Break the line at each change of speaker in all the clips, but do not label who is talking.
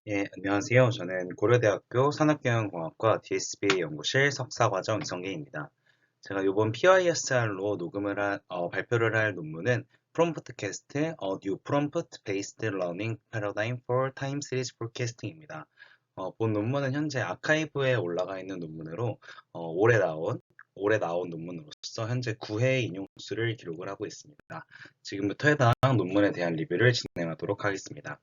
예, 안녕하세요. 저는 고려대학교 산업경영공학과 DSBA 연구실 석사과정 이성계입니다. 제가 이번 PYSR로 발표를 할 논문은 Prompt Cast, A New Prompt Based Learning Paradigm for Time Series Forecasting입니다. 본 논문은 현재 아카이브에 올라가 있는 논문으로 올해 나온 논문으로서 현재 9회 인용수를 기록을 하고 있습니다. 지금부터 해당 논문에 대한 리뷰를 진행하도록 하겠습니다.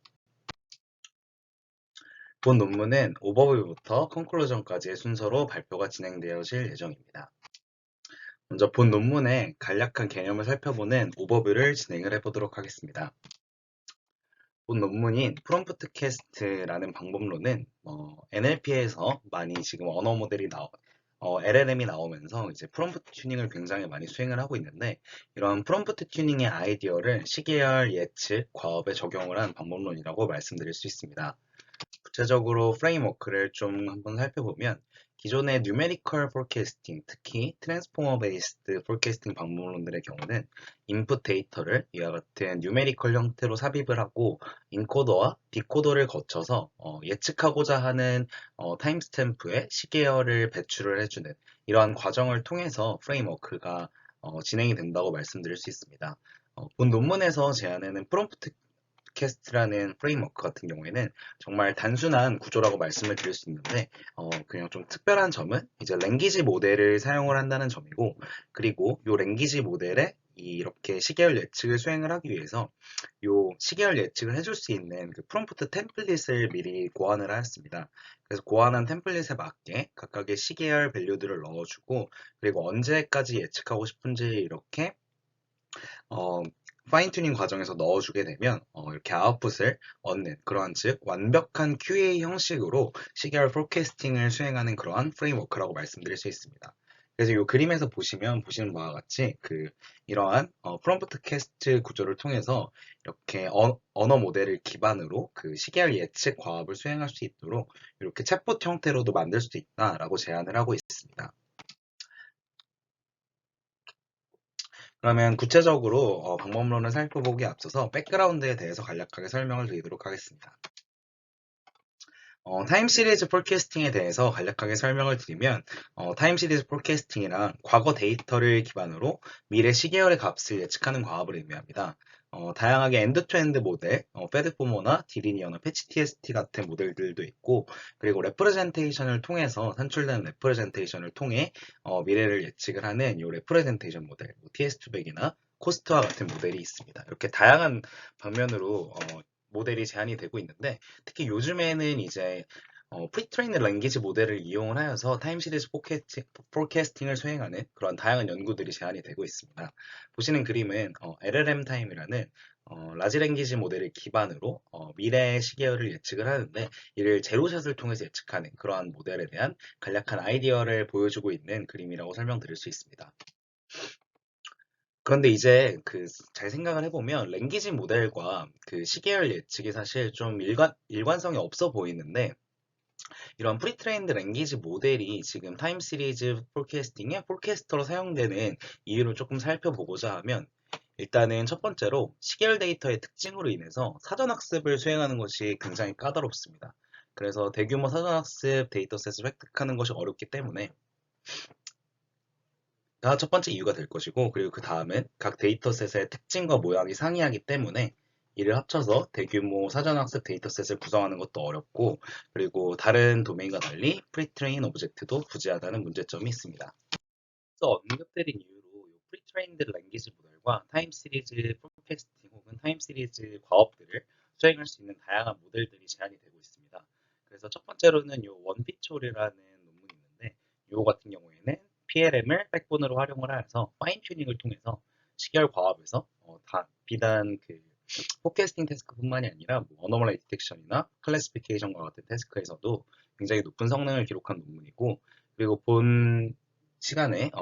본 논문은 오버뷰부터 컨클루전까지의 순서로 발표가 진행되어질 예정입니다. 먼저 본 논문의 간략한 개념을 살펴보는 오버뷰를 진행을 해보도록 하겠습니다. 본 논문인 프롬프트 캐스트라는 방법론은 NLP에서 많이 지금 언어 모델이 LLM이 나오면서 이제 프롬프트 튜닝을 굉장히 많이 수행을 하고 있는데, 이런 프롬프트 튜닝의 아이디어를 시계열, 예측, 과업에 적용을 한 방법론이라고 말씀드릴 수 있습니다. 구체적으로 프레임워크를 좀 한번 살펴보면, 기존의 뉴메리컬 포캐스팅, 특히 트랜스포머 베이스드 포캐스팅 방법론들의 경우는 인풋 데이터를 이와 같은 뉴메리컬 형태로 삽입을 하고 인코더와 디코더를 거쳐서 예측하고자 하는 타임스탬프의 시계열을 배출을 해주는 이러한 과정을 통해서 프레임워크가 진행이 된다고 말씀드릴 수 있습니다. 본 논문에서 제안하는 프롬프트 캐스트라는 프레임워크 같은 경우에는 정말 단순한 구조라고 말씀을 드릴 수 있는데, 그냥 좀 특별한 점은 이제 랭귀지 모델을 사용을 한다는 점이고, 그리고 이 랭귀지 모델에 이렇게 시계열 예측을 수행을 하기 위해서 이 시계열 예측을 해줄 수 있는 그 프롬프트 템플릿을 미리 고안을 하였습니다. 그래서 고안한 템플릿에 맞게 각각의 시계열 밸류들을 넣어주고, 그리고 언제까지 예측하고 싶은지 이렇게 어, 파인 튜닝 과정에서 넣어주게 되면 이렇게 아웃풋을 얻는 그러한, 즉 완벽한 QA 형식으로 시계열 포캐스팅을 수행하는 그러한 프레임워크라고 말씀드릴 수 있습니다. 그래서 이 그림에서 보시는 바와 같이 이러한 프롬프트 캐스트 구조를 통해서 이렇게 언어 모델을 기반으로 그 시계열 예측 과업을 수행할 수 있도록 이렇게 챗봇 형태로도 만들 수도 있다라고 제안을 하고 있습니다. 그러면 구체적으로 방법론을 살펴보기에 앞서서 백그라운드에 대해서 간략하게 설명을 드리도록 하겠습니다. 타임 시리즈 포캐스팅에 대해서 간략하게 설명을 드리면, 타임 시리즈 포캐스팅이란 과거 데이터를 기반으로 미래 시계열의 값을 예측하는 과업을 의미합니다. 다양하게 엔드-투-엔드 모델, 패드포머나 디리니어나 패치 TST 같은 모델들도 있고, 그리고 레프레젠테이션을 통해서 산출되는 레프레젠테이션을 통해 미래를 예측을 하는 이 레프레젠테이션 모델, TS200이나 코스트와 같은 모델이 있습니다. 이렇게 다양한 방면으로 모델이 제한이 되고 있는데, 특히 요즘에는 이제 프리트레인드 랭귀지 모델을 이용을 하여서 타임 시리즈 포캐스팅을 수행하는 그런 다양한 연구들이 제안이 되고 있습니다. 보시는 그림은 LLM 타임이라는 라지 랭귀지 모델을 기반으로 미래의 시계열을 예측을 하는데, 이를 제로샷을 통해서 예측하는 그러한 모델에 대한 간략한 아이디어를 보여주고 있는 그림이라고 설명드릴 수 있습니다. 그런데 이제 잘 생각을 해보면 랭귀지 모델과 그 시계열 예측이 사실 좀 일관성이 없어 보이는데, 이런 프리트레인드 랭귀지 모델이 지금 타임 시리즈 포캐스팅에 포캐스터로 사용되는 이유를 조금 살펴보고자 하면, 일단은 첫 번째로 시계열 데이터의 특징으로 인해서 사전학습을 수행하는 것이 굉장히 까다롭습니다. 그래서 대규모 사전학습 데이터셋을 획득하는 것이 어렵기 때문에 가 첫 번째 이유가 될 것이고, 그리고 그 다음은 각 데이터셋의 특징과 모양이 상이하기 때문에 이를 합쳐서 대규모 사전학습 데이터셋을 구성하는 것도 어렵고, 그리고 다른 도메인과 달리 프리트레인 오브젝트도 부재하다는 문제점이 있습니다. 그래서 언급드린 이유로 이 프리트레인드 랭귀지 모델과 타임 시리즈 포캐스팅 혹은 타임 시리즈 과업들을 수행할 수 있는 다양한 모델들이 제안이 되고 있습니다. 그래서 첫 번째로는 이 원피초리라는 논문이 있는데, 이 같은 경우에는 PLM을 백본으로 활용을 하여서 파인 튜닝을 통해서 시계열 과업에서 비단 포캐스팅 태스크뿐만이 아니라 뭐 어노멀리 디텍션이나 클래시피케이션과 같은 태스크에서도 굉장히 높은 성능을 기록한 논문이고, 그리고 본 시간에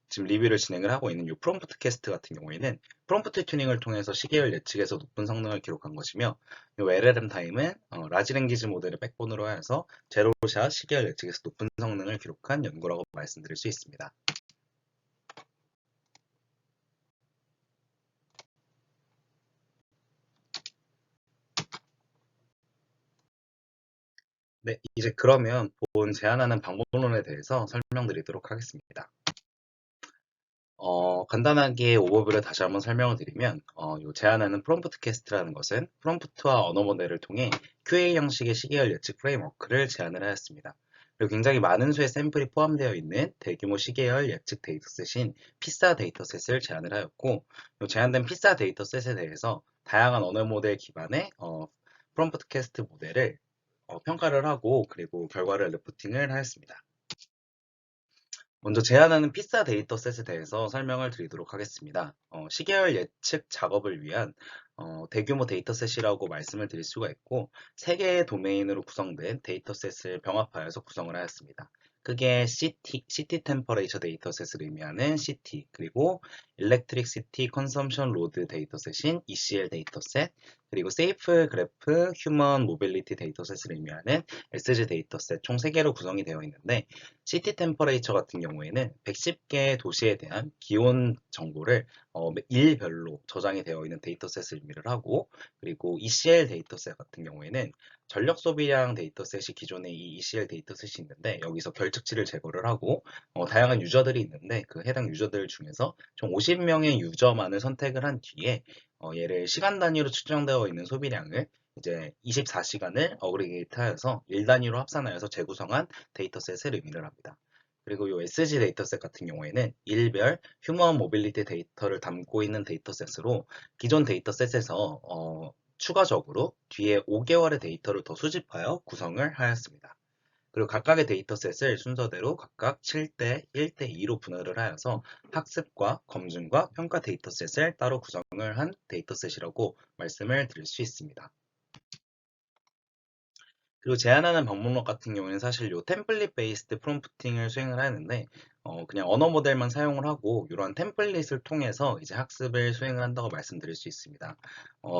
지금 리뷰를 진행을 하고 있는 이 프롬프트 캐스트 같은 경우에는 프롬프트 튜닝을 통해서 시계열 예측에서 높은 성능을 기록한 것이며, 이 LLM 타임은 라지 랭귀지 모델을 백본으로 하여서 제로샷 시계열 예측에서 높은 성능을 기록한 연구라고 말씀드릴 수 있습니다. 네, 이제 그러면 본 제안하는 방법론에 대해서 설명드리도록 하겠습니다. 간단하게 오버뷰를 다시 한번 설명을 드리면, 요 제안하는 프롬프트 캐스트라는 것은 프롬프트와 언어 모델을 통해 QA 형식의 시계열 예측 프레임워크를 제안을 하였습니다. 그리고 굉장히 많은 수의 샘플이 포함되어 있는 대규모 시계열 예측 데이터셋인 피사 데이터셋을 제안을 하였고, 요 제안된 피사 데이터셋에 대해서 다양한 언어 모델 기반의 프롬프트 캐스트 모델을 평가를 하고 그리고 결과를 리포팅을 하였습니다. 먼저 제안하는 피사 데이터셋에 대해서 설명을 드리도록 하겠습니다. 시계열 예측 작업을 위한 대규모 데이터셋이라고 말씀을 드릴 수가 있고 3개의 도메인으로 구성된 데이터셋을 병합하여서 구성을 하였습니다. 그게 City Temperature 데이터셋을 의미하는 CT, 그리고 Electricity Consumption Load 데이터셋인 ECL 데이터셋, 그리고 Safe Graph Human Mobility 데이터셋을 의미하는 SG 데이터셋 총 3개로 구성이 되어 있는데 시티 템퍼레이처 같은 경우에는 110개 도시에 대한 기온 정보를 일별로 저장이 되어 있는 데이터셋을 의미를 하고 그리고 ECL 데이터셋 같은 경우에는 전력 소비량 데이터셋이 기존에 이 ECL 데이터셋이 있는데 여기서 결측치를 제거를 하고 다양한 유저들이 있는데 그 해당 유저들 중에서 총 50명의 유저만을 선택을 한 뒤에 얘를 시간 단위로 측정되어 있는 소비량을 이제 24시간을 어그리게이트하여서 1단위로 합산하여서 재구성한 데이터셋을 의미를 합니다. 그리고 이 SG 데이터셋 같은 경우에는 일별 휴먼 모빌리티 데이터를 담고 있는 데이터셋으로 기존 데이터셋에서 추가적으로 뒤에 5개월의 데이터를 더 수집하여 구성을 하였습니다. 그리고 각각의 데이터셋을 순서대로 각각 7대 1대 2로 분할을 하여서 학습과 검증과 평가 데이터셋을 따로 구성을 한 데이터셋이라고 말씀을 드릴 수 있습니다. 그리고 제안하는 방법론 같은 경우에는 사실 요 템플릿 베이스드 프롬프팅을 수행을 하는데 그냥 언어 모델만 사용을 하고 이런 템플릿을 통해서 이제 학습을 수행을 한다고 말씀드릴 수 있습니다.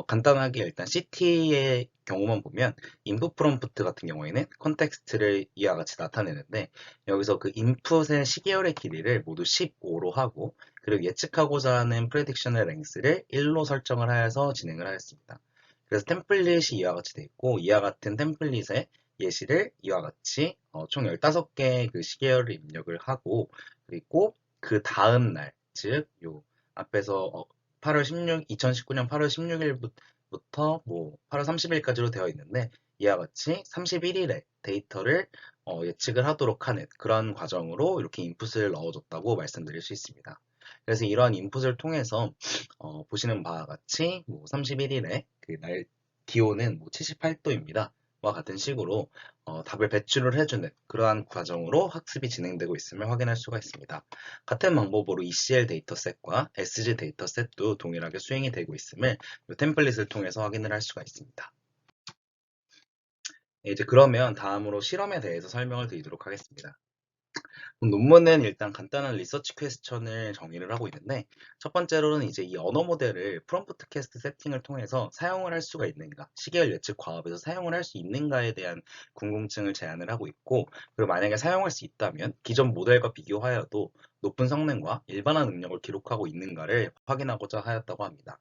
간단하게 일단 CT의 경우만 보면 인풋 프롬프트 같은 경우에는 컨텍스트를 이와 같이 나타내는데 여기서 그 인풋의 시계열의 길이를 모두 15로 하고 그리고 예측하고자 하는 프레딕션의 랭스를 1로 설정을 하여서 진행을 하였습니다. 그래서 템플릿이 이와 같이 되어 있고 이와 같은 템플릿의 예시를 이와 같이 총 15개의 그 시계열을 입력을 하고 그리고 그 다음 날, 즉 요 앞에서 8월 16, 2019년 8월 16일부터 뭐 8월 30일까지로 되어 있는데 이와 같이 31일에 데이터를 예측을 하도록 하는 그런 과정으로 이렇게 인풋을 넣어줬다고 말씀드릴 수 있습니다. 그래서 이러한 인풋을 통해서 보시는 바와 같이 뭐 31일에 그 날 기온은 뭐 78도입니다. 와 같은 식으로 답을 배출을 해주는 그러한 과정으로 학습이 진행되고 있음을 확인할 수가 있습니다. 같은 방법으로 ECL 데이터셋과 SG 데이터셋도 동일하게 수행이 되고 있음을 이 템플릿을 통해서 확인을 할 수가 있습니다. 이제 그러면 다음으로 실험에 대해서 설명을 드리도록 하겠습니다. 논문은 일단 간단한 리서치 퀘스천을 정의를 하고 있는데 첫 번째로는 이제 이 언어 모델을 프롬프트 캐스트 세팅을 통해서 사용을 할 수가 있는가, 시계열 예측 과업에서 사용을 할 수 있는가에 대한 궁금증을 제안을 하고 있고 그리고 만약에 사용할 수 있다면 기존 모델과 비교하여도 높은 성능과 일반화 능력을 기록하고 있는가를 확인하고자 하였다고 합니다.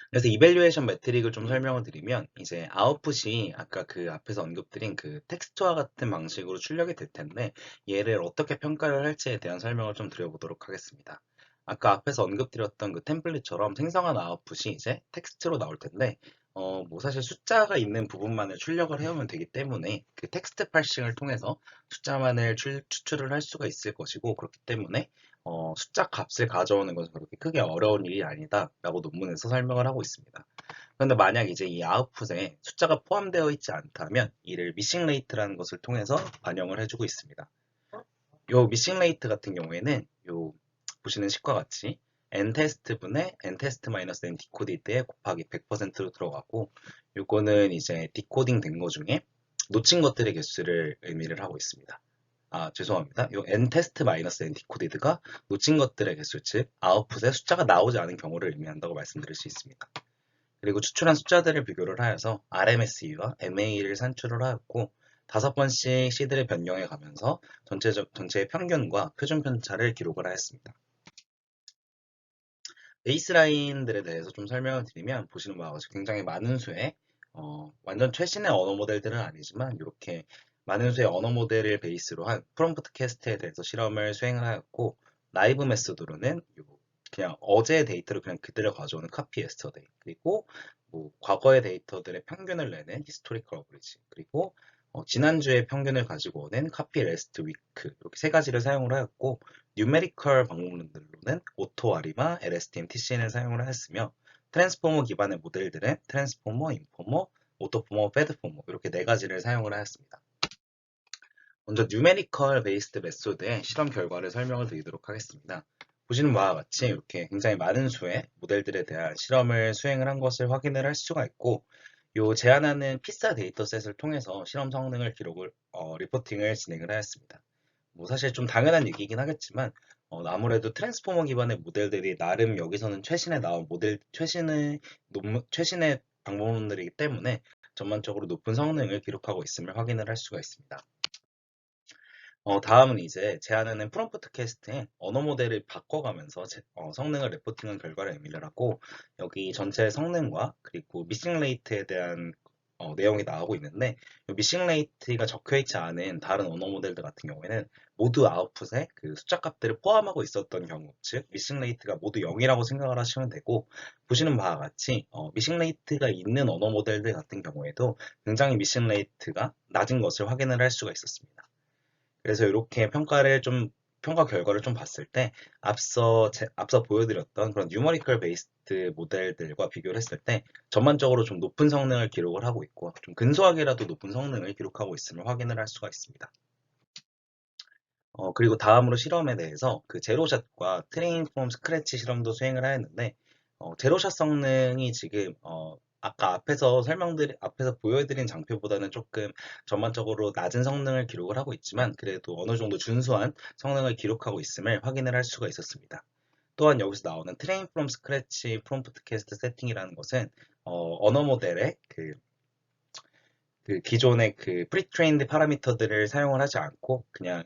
그래서 이밸류에이션 매트릭을 좀 설명을 드리면 이제 아웃풋이 아까 그 앞에서 언급드린 그 텍스트와 같은 방식으로 출력이 될 텐데 얘를 어떻게 평가를 할지에 대한 설명을 좀 드려보도록 하겠습니다. 아까 앞에서 언급드렸던 그 템플릿처럼 생성한 아웃풋이 이제 텍스트로 나올 텐데 뭐 사실 숫자가 있는 부분만을 출력을 해오면 되기 때문에 그 텍스트 파싱을 통해서 숫자만을 추출을 할 수가 있을 것이고 그렇기 때문에 숫자 값을 가져오는 것은 그렇게 크게 어려운 일이 아니다라고 논문에서 설명을 하고 있습니다. 그런데 만약 이제 이 아웃풋에 숫자가 포함되어 있지 않다면 이를 미싱 레이트라는 것을 통해서 반영을 해주고 있습니다. 요 미싱 레이트 같은 경우에는 요 보시는 식과 같이 n 테스트 분의 n 테스트 마이너스 n 디코디드에 곱하기 100%로 들어가고 요거는 이제 디코딩 된 거 중에 놓친 것들의 개수를 의미를 하고 있습니다. 죄송합니다. 요 n 테스트 마이너스 n 디코디드가 놓친 것들의 개수, 즉 아웃풋에 숫자가 나오지 않은 경우를 의미한다고 말씀드릴 수 있습니다. 그리고 추출한 숫자들을 비교를 하여서 RMSE와 MA를 산출을 하였고 5번씩 시드를 변경해 가면서 전체의 평균과 표준 편차를 기록을 하였습니다. 베이스라인들에 대해서 좀 설명을 드리면 보시는 바와 같이 굉장히 많은 수의 완전 최신의 언어 모델들은 아니지만 이렇게 많은 수의 언어 모델을 베이스로 한 프롬프트 캐스트에 대해서 실험을 수행을 하였고 라이브 메소드로는 그냥 어제의 데이터를 그냥 그대로 가져오는 카피 예스터데이 그리고 뭐 과거의 데이터들의 평균을 내는 히스토리컬 어브리지 그리고 지난주의 평균을 가지고 오는 카피 레스트 위크 이렇게 세 가지를 사용을 하였고 뉴메리컬 방법론들로는 오토아리마, LSTM, TCN을 사용을 하였으며 트랜스포머 기반의 모델들은 트랜스포머, 인포머, 오토포머, 패드포머 이렇게 네 가지를 사용을 하였습니다. 먼저 뉴메리컬 베이스드 메소드의 실험 결과를 설명을 드리도록 하겠습니다. 보시는 바와 같이 이렇게 굉장히 많은 수의 모델들에 대한 실험을 수행을 한 것을 확인을 할 수가 있고 요 제안하는 피사 데이터셋을 통해서 실험 성능을 리포팅을 진행을 하였습니다. 뭐 사실 좀 당연한 얘기이긴 하겠지만 아무래도 트랜스포머 기반의 모델들이 나름 여기서는 최신에 나온 최신의 방법론들이기 때문에 전반적으로 높은 성능을 기록하고 있음을 확인을 할 수가 있습니다. 다음은 이제 제안하는 프롬프트 캐스트의 언어 모델을 바꿔가면서 성능을 레포팅한 결과를 의미를 하고 여기 전체 성능과 그리고 미싱 레이트에 대한 내용이 나오고 있는데 미싱 레이트가 적혀있지 않은 다른 언어 모델들 같은 경우에는 모두 아웃풋에 그 숫자 값들을 포함하고 있었던 경우 즉 미싱 레이트가 모두 0이라고 생각을 하시면 되고 보시는 바와 같이 미싱 레이트가 있는 언어 모델들 같은 경우에도 굉장히 미싱 레이트가 낮은 것을 확인을 할 수가 있었습니다. 그래서 이렇게 평가 결과를 좀 봤을 때 앞서 보여드렸던 그런 뉴머리컬 베이스드 모델들과 비교를 했을 때 전반적으로 좀 높은 성능을 기록을 하고 있고 좀 근소하게라도 높은 성능을 기록하고 있음을 확인을 할 수가 있습니다. 그리고 다음으로 실험에 대해서 그 제로샷과 트레인 프롬 스크래치 실험도 수행을 하였는데 제로샷 성능이 지금 아까 앞에서 보여드린 장표보다는 조금 전반적으로 낮은 성능을 기록을 하고 있지만 그래도 어느 정도 준수한 성능을 기록하고 있음을 확인을 할 수가 있었습니다. 또한 여기서 나오는 트레인 프롬 스크래치 프롬프트 캐스트 세팅이라는 것은 언어 모델의 그 기존의 그 프리트레인드 파라미터들을 사용을 하지 않고 그냥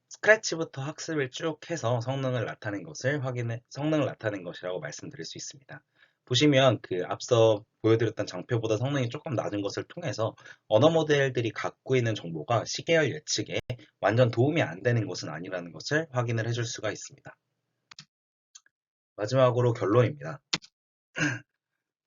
스크래치부터 학습을 쭉 해서 성능을 나타낸 것이라고 말씀드릴 수 있습니다. 보시면 그 앞서 보여드렸던 장표보다 성능이 조금 낮은 것을 통해서 언어 모델들이 갖고 있는 정보가 시계열 예측에 완전 도움이 안 되는 것은 아니라는 것을 확인을 해줄 수가 있습니다. 마지막으로 결론입니다.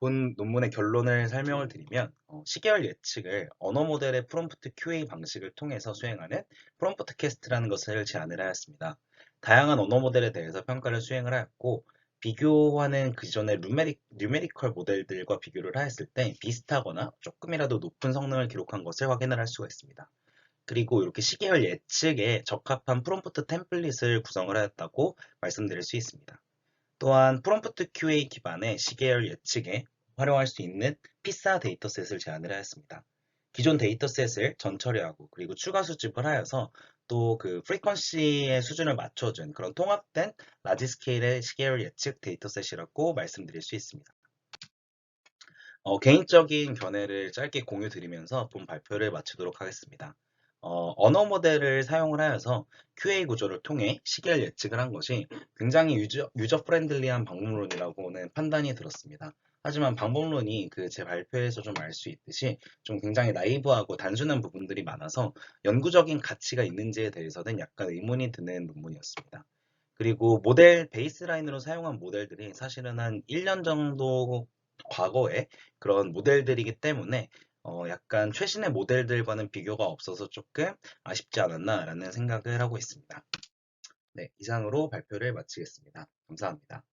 본 논문의 결론을 설명을 드리면 시계열 예측을 언어 모델의 프롬프트 QA 방식을 통해서 수행하는 프롬프트 캐스트라는 것을 제안을 하였습니다. 다양한 언어 모델에 대해서 평가를 수행을 하였고 비교하는 그전의 뉴메리컬 모델들과 비교를 하였을 때 비슷하거나 조금이라도 높은 성능을 기록한 것을 확인을 할 수가 있습니다. 그리고 이렇게 시계열 예측에 적합한 프롬프트 템플릿을 구성을 하였다고 말씀드릴 수 있습니다. 또한 프롬프트 QA 기반의 시계열 예측에 활용할 수 있는 피사 데이터셋을 제안을 하였습니다. 기존 데이터셋을 전처리하고 그리고 추가 수집을 하여서 또 그 프리퀀시의 수준을 맞춰준 그런 통합된 라지 스케일의 시계열 예측 데이터셋이라고 말씀드릴 수 있습니다. 개인적인 견해를 짧게 공유 드리면서 본 발표를 마치도록 하겠습니다. 언어 모델을 사용을 하여서 QA 구조를 통해 시계열 예측을 한 것이 굉장히 유저 프렌들리한 방법론이라고는 판단이 들었습니다. 하지만 방법론이 그 제 발표에서 좀 알 수 있듯이 좀 굉장히 나이브하고 단순한 부분들이 많아서 영구적인 가치가 있는지에 대해서는 약간 의문이 드는 논문이었습니다. 그리고 베이스라인으로 사용한 모델들이 사실은 한 1년 정도 과거에 그런 모델들이기 때문에 약간 최신의 모델들과는 비교가 없어서 조금 아쉽지 않았나라는 생각을 하고 있습니다. 네, 이상으로 발표를 마치겠습니다. 감사합니다.